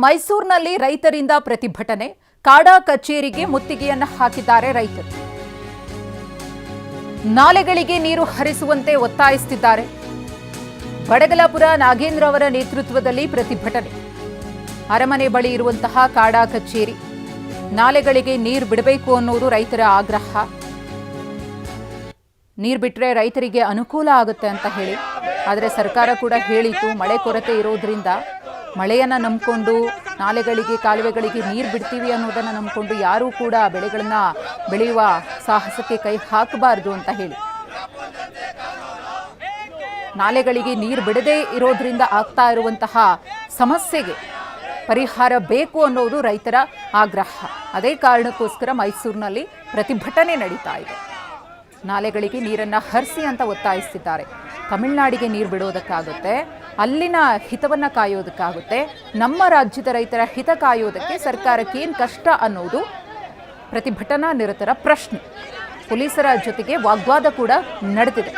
ಮೈಸೂರಿನಲ್ಲಿ ರೈತರಿಂದ ಪ್ರತಿಭಟನೆ, ಕಾಡಾ ಕಚೇರಿಗೆ ಮುತ್ತಿಗೆಯನ್ನು ಹಾಕಿದ್ದಾರೆ ರೈತರು. ನಾಲೆಗಳಿಗೆ ನೀರು ಹರಿಸುವಂತೆ ಒತ್ತಾಯಿಸುತ್ತಿದ್ದಾರೆ. ಬಡಗಲಾಪುರ ನಾಗೇಂದ್ರ ಅವರ ನೇತೃತ್ವದಲ್ಲಿ ಪ್ರತಿಭಟನೆ. ಅರಮನೆ ಬಳಿ ಇರುವಂತಹ ಕಾಡಾ ಕಚೇರಿ, ನಾಲೆಗಳಿಗೆ ನೀರು ಬಿಡಬೇಕು ಅನ್ನೋದು ರೈತರ ಆಗ್ರಹ. ನೀರು ಬಿಟ್ಟರೆ ರೈತರಿಗೆ ಅನುಕೂಲ ಆಗುತ್ತೆ ಅಂತ ಹೇಳಿ, ಆದರೆ ಸರ್ಕಾರ ಕೂಡ ಹೇಳಿತು ಮಳೆ ಕೊರತೆ ಇರೋದ್ರಿಂದ ಮಳೆಯನ್ನು ನಂಬಿಕೊಂಡು ನಾಲೆಗಳಿಗೆ ಕಾಲುವೆಗಳಿಗೆ ನೀರು ಬಿಡ್ತೀವಿ ಅನ್ನೋದನ್ನು ನಂಬಿಕೊಂಡು ಯಾರೂ ಕೂಡ ಬೆಳೆಗಳನ್ನು ಬೆಳೆಯುವ ಸಾಹಸಕ್ಕೆ ಕೈ ಹಾಕಬಾರ್ದು ಅಂತ ಹೇಳಿ, ನಾಲೆಗಳಿಗೆ ನೀರು ಬಿಡದೇ ಇರೋದ್ರಿಂದ ಆಗ್ತಾ ಇರುವಂತಹ ಸಮಸ್ಯೆಗೆ ಪರಿಹಾರ ಬೇಕು ಅನ್ನೋದು ರೈತರ ಆಗ್ರಹ. ಅದೇ ಕಾರಣಕ್ಕೋಸ್ಕರ ಮೈಸೂರಿನಲ್ಲಿ ಪ್ರತಿಭಟನೆ ನಡೀತಾ ಇದೆ. ನಾಲೆಗಳಿಗೆ ನೀರನ್ನು ಹರಿಸಿ ಅಂತ ಒತ್ತಾಯಿಸ್ತಿದ್ದಾರೆ. ತಮಿಳುನಾಡಿಗೆ ನೀರು ಬಿಡೋದಕ್ಕಾಗುತ್ತೆ, ಅಲ್ಲಿನ ಹಿತವನ್ನು ಕಾಯೋದಕ್ಕಾಗುತ್ತೆ, ನಮ್ಮ ರಾಜ್ಯದ ರೈತರ ಹಿತ ಕಾಯೋದಕ್ಕೆ ಸರ್ಕಾರಕ್ಕೆ ಏನು ಕಷ್ಟ ಅನ್ನೋದು ಪ್ರತಿಭಟನಾ ನಿರತರ ಪ್ರಶ್ನೆ. ಪೊಲೀಸರ ಜೊತೆಗೆ ವಾಗ್ವಾದ ಕೂಡ ನಡೆದಿದೆ.